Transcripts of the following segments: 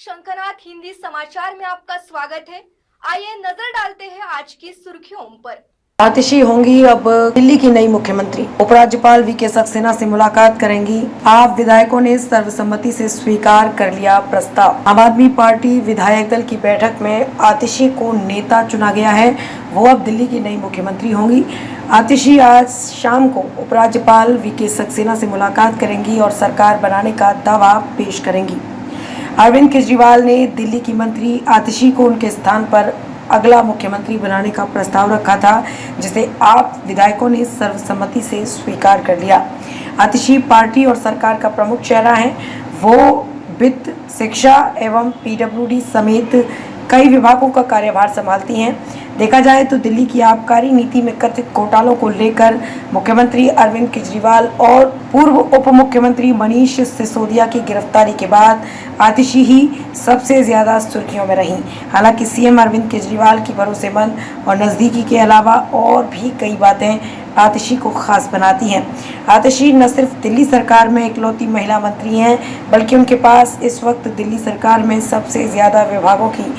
शंखनाद हिंदी समाचार में आपका स्वागत है। आइए नजर डालते हैं आज की सुर्खियों पर। आतिशी होंगी अब दिल्ली की नई मुख्यमंत्री। उपराज्यपाल वीके सक्सेना से मुलाकात करेंगी। आप विधायकों ने सर्वसम्मति से स्वीकार कर लिया प्रस्ताव। आम आदमी पार्टी विधायक दल की बैठक में आतिशी को नेता चुना गया है। वो अब दिल्ली की नई मुख्यमंत्री होंगी। आतिशी आज शाम को उपराज्यपाल वीके सक्सेना से मुलाकात करेंगी और सरकार बनाने का दावा पेश करेंगी। अरविंद केजरीवाल ने दिल्ली की मंत्री आतिशी को उनके स्थान पर अगला मुख्यमंत्री बनाने का प्रस्ताव रखा था, जिसे आप विधायकों ने सर्वसम्मति से स्वीकार कर लिया। आतिशी पार्टी और सरकार का प्रमुख चेहरा है। वो वित्त, शिक्षा एवं पीडब्ल्यूडी समेत कई विभागों का कार्यभार संभालती हैं। देखा जाए तो दिल्ली की आबकारी नीति में कथित घोटालों को लेकर मुख्यमंत्री अरविंद केजरीवाल और पूर्व उप मुख्यमंत्री मनीष सिसोदिया की गिरफ्तारी के बाद आतिशी ही सबसे ज्यादा सुर्खियों में रहीं। हालांकि सीएम अरविंद केजरीवाल की भरोसेमंद और नज़दीकी के अलावा और भी कई बातें आतिशी को खास बनाती हैं। आतिशी न सिर्फ दिल्ली सरकार में इकलौती महिला मंत्री हैं, बल्कि उनके पास इस वक्त दिल्ली सरकार में सबसे ज्यादा विभागों की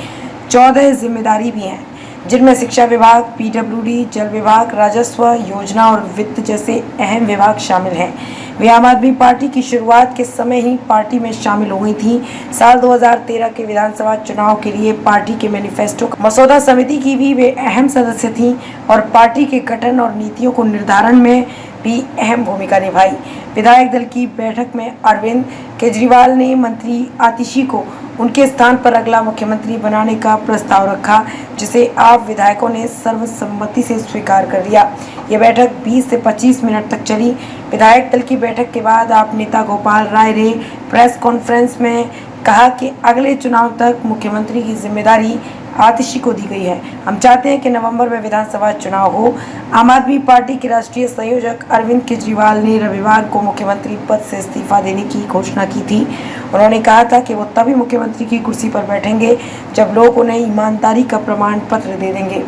14 जिम्मेदारी भी हैं, जिनमें शिक्षा विभाग, पीडब्ल्यूडी, जल विभाग, राजस्व, योजना और वित्त जैसे अहम विभाग शामिल हैं। वे आम आदमी पार्टी की शुरुआत के समय ही पार्टी में शामिल हो गई थी। साल 2013 के विधानसभा चुनाव के लिए पार्टी के मैनिफेस्टो मसौदा समिति की भी वे अहम सदस्य थीं और पार्टी के गठन और नीतियों को निर्धारण में भी अहम भूमिका निभाई। विधायक दल की बैठक में अरविंद केजरीवाल ने मंत्री आतिशी को उनके स्थान पर अगला मुख्यमंत्री बनाने का प्रस्ताव रखा, जिसे आप विधायकों ने सर्वसम्मति से स्वीकार कर लिया। यह बैठक 20 से 25 मिनट तक चली। विधायक दल की बैठक के बाद आप नेता गोपाल राय ने प्रेस कॉन्फ्रेंस में कहा कि अगले चुनाव तक मुख्यमंत्री की जिम्मेदारी आतिशी को दी गई है। हम चाहते हैं कि नवंबर में विधानसभा चुनाव हो। आम आदमी पार्टी के राष्ट्रीय संयोजक अरविंद केजरीवाल ने रविवार को मुख्यमंत्री पद से इस्तीफा देने की घोषणा की थी। उन्होंने कहा था कि वो तभी मुख्यमंत्री की कुर्सी पर बैठेंगे जब लोग उन्हें ईमानदारी का प्रमाण पत्र दे देंगे।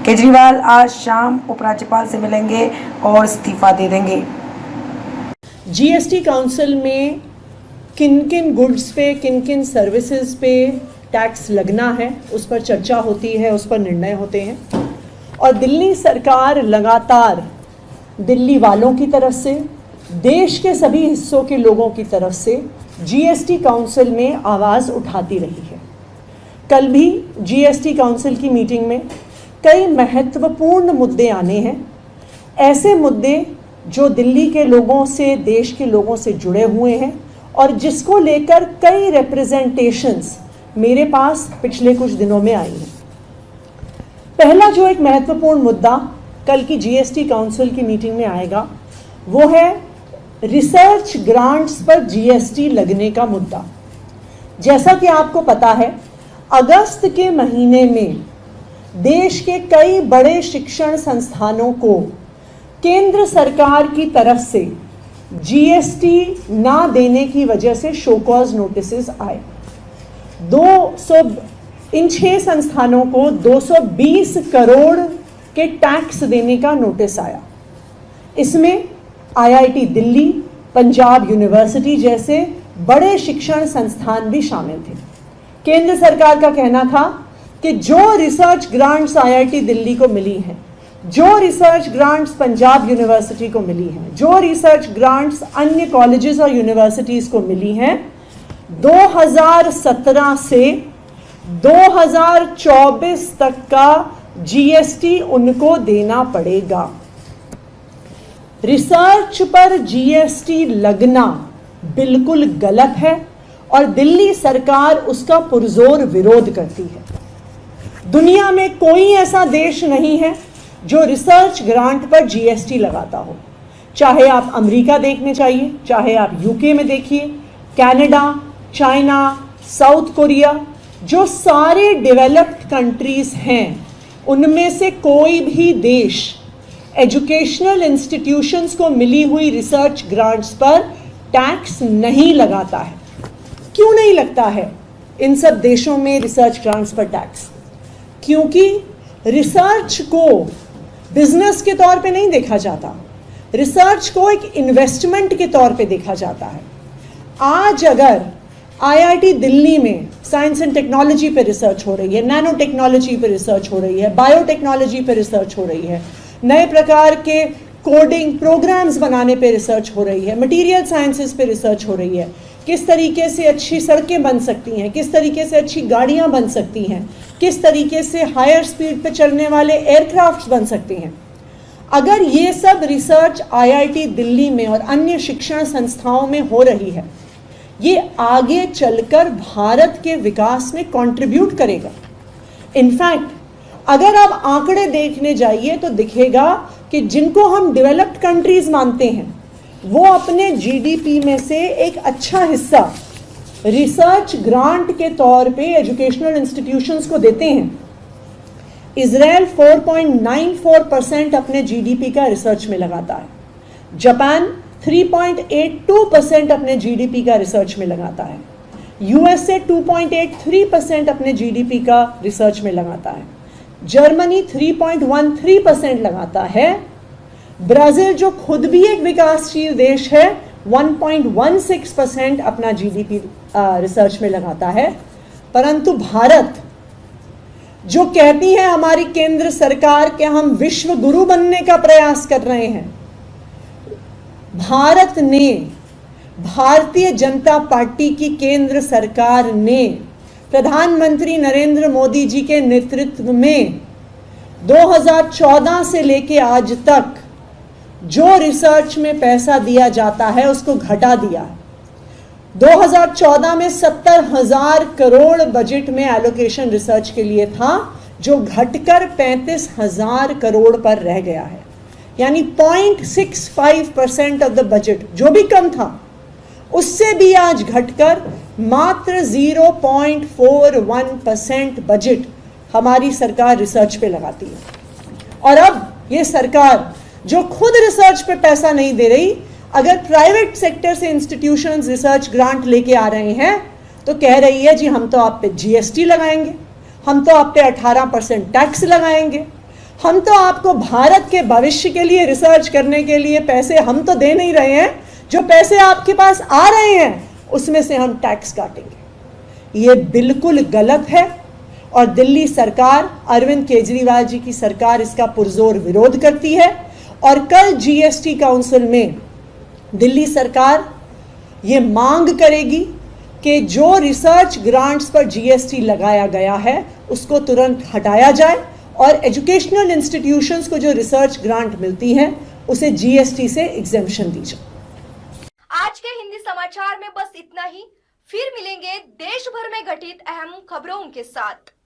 केजरीवाल आज शाम उपराज्यपाल से मिलेंगे और इस्तीफा दे देंगे। जीएसटी काउंसिल में किन किन गुड्स पे, किन किन सर्विसेज पे टैक्स लगना है, उस पर चर्चा होती है, उस पर निर्णय होते हैं। और दिल्ली सरकार लगातार दिल्ली वालों की तरफ से, देश के सभी हिस्सों के लोगों की तरफ से जीएसटी काउंसिल में आवाज़ उठाती रही है। कल भी जीएसटी काउंसिल की मीटिंग में कई महत्वपूर्ण मुद्दे आने हैं, ऐसे मुद्दे जो दिल्ली के लोगों से, देश के लोगों से जुड़े हुए हैं और जिसको लेकर कई रिप्रेजेंटेशंस मेरे पास पिछले कुछ दिनों में आई हैं। पहला जो एक महत्वपूर्ण मुद्दा कल की जीएसटी काउंसिल की मीटिंग में आएगा, वो है रिसर्च ग्रांट्स पर जीएसटी लगने का मुद्दा। जैसा कि आपको पता है, अगस्त के महीने में देश के कई बड़े शिक्षण संस्थानों को केंद्र सरकार की तरफ से जीएसटी ना देने की वजह से शो कॉज नोटिसेस आए। इन 6 संस्थानों को 220 करोड़ के टैक्स देने का नोटिस आया। इसमें आईआईटी दिल्ली, पंजाब यूनिवर्सिटी जैसे बड़े शिक्षण संस्थान भी शामिल थे। केंद्र सरकार का कहना था कि जो रिसर्च ग्रांट्स आईआईटी दिल्ली को मिली हैं, जो रिसर्च ग्रांट्स पंजाब यूनिवर्सिटी को मिली हैं, जो रिसर्च ग्रांट्स अन्य कॉलेजेस और यूनिवर्सिटीज़ को मिली हैं, 2017 से 2024 तक का जीएसटी उनको देना पड़ेगा। रिसर्च पर जीएसटी लगना बिल्कुल गलत है और दिल्ली सरकार उसका पुरजोर विरोध करती है। दुनिया में कोई ऐसा देश नहीं है जो रिसर्च ग्रांट पर जीएसटी लगाता हो। चाहे आप अमेरिका देखने चाहिए, चाहे आप यूके में देखिए, कनाडा, चाइना, साउथ कोरिया, जो सारे डेवलप्ड कंट्रीज हैं, उनमें से कोई भी देश एजुकेशनल इंस्टीट्यूशंस को मिली हुई रिसर्च ग्रांट्स पर टैक्स नहीं लगाता है। क्यों नहीं लगता है इन सब देशों में रिसर्च ग्रांट्स पर टैक्स? क्योंकि रिसर्च को बिजनेस के तौर पे नहीं देखा जाता, रिसर्च को एक इन्वेस्टमेंट के तौर पे देखा जाता है। आज अगर आईआईटी दिल्ली में साइंस एंड टेक्नोलॉजी पे रिसर्च हो रही है, नैनो टेक्नोलॉजी पे रिसर्च हो रही है, बायोटेक्नोलॉजी पे रिसर्च हो रही है, नए प्रकार के कोडिंग प्रोग्राम्स बनाने पे रिसर्च हो रही है, मटेरियल साइंसेस पे रिसर्च हो रही है, किस तरीके से अच्छी सड़कें बन सकती हैं, किस तरीके से अच्छी गाड़ियां बन सकती हैं, किस तरीके से हायर स्पीड पे चलने वाले एयरक्राफ्ट्स बन सकते हैं। अगर ये सब रिसर्च आईआईटी दिल्ली में और अन्य शिक्षण संस्थाओं में हो रही है, ये आगे चलकर भारत के विकास में कंट्रीब्यूट करेगा। इनफैक्ट अगर आप आंकड़े देखने जाइए तो दिखेगा कि जिनको हम डेवलप्ड कंट्रीज मानते हैं वो अपने जीडीपी में से एक अच्छा हिस्सा रिसर्च ग्रांट के तौर पे एजुकेशनल इंस्टीट्यूशंस को देते हैं। इजराइल 4.94% अपने जीडीपी का रिसर्च में लगाता है, जापान 3.82% अपने जीडीपी का रिसर्च में लगाता है, यूएसए 2.83% अपने जीडीपी का रिसर्च में लगाता है, जर्मनी 3.13% लगाता है, ब्राजील जो खुद भी एक विकासशील देश है 1.16% अपना जीडीपी रिसर्च में लगाता है। परंतु भारत जो कहती है हमारी केंद्र सरकार कि हम विश्व गुरु बनने का प्रयास कर रहे हैं, भारत ने, भारतीय जनता पार्टी की केंद्र सरकार ने प्रधानमंत्री नरेंद्र मोदी जी के नेतृत्व में 2014 से लेके आज तक जो रिसर्च में पैसा दिया जाता है उसको घटा दिया। 2014 में 70,000 करोड़ बजट में एलोकेशन रिसर्च के लिए था, जो घटकर 35,000 करोड़ पर रह गया है, यानी 0.65% ऑफ द बजट, जो भी कम था उससे भी आज घटकर मात्र 0.41% बजट हमारी सरकार रिसर्च पे लगाती है। और अब ये सरकार जो खुद रिसर्च पे पैसा नहीं दे रही, अगर प्राइवेट सेक्टर से इंस्टीट्यूशंस रिसर्च ग्रांट लेके आ रहे हैं तो कह रही है जी हम तो आप पे जीएसटी लगाएंगे, हम तो आप पे 18% टैक्स लगाएंगे, हम तो आपको भारत के भविष्य के लिए रिसर्च करने के लिए पैसे हम तो दे नहीं रहे हैं, जो पैसे आपके पास आ रहे हैं उसमें से हम टैक्स काटेंगे। ये बिल्कुल गलत है और दिल्ली सरकार, अरविंद केजरीवाल जी की सरकार इसका पुरजोर विरोध करती है। और कल जीएसटी काउंसिल में दिल्ली सरकार ये मांग करेगी कि जो रिसर्च ग्रांट्स पर जीएसटी लगाया गया है उसको तुरंत हटाया जाए और एजुकेशनल इंस्टीट्यूशंस को जो रिसर्च ग्रांट मिलती है उसे जीएसटी से एग्जेम्पशन दी जाए। आज के हिंदी समाचार में बस इतना ही। फिर मिलेंगे देश भर में घटित अहम खबरों के साथ।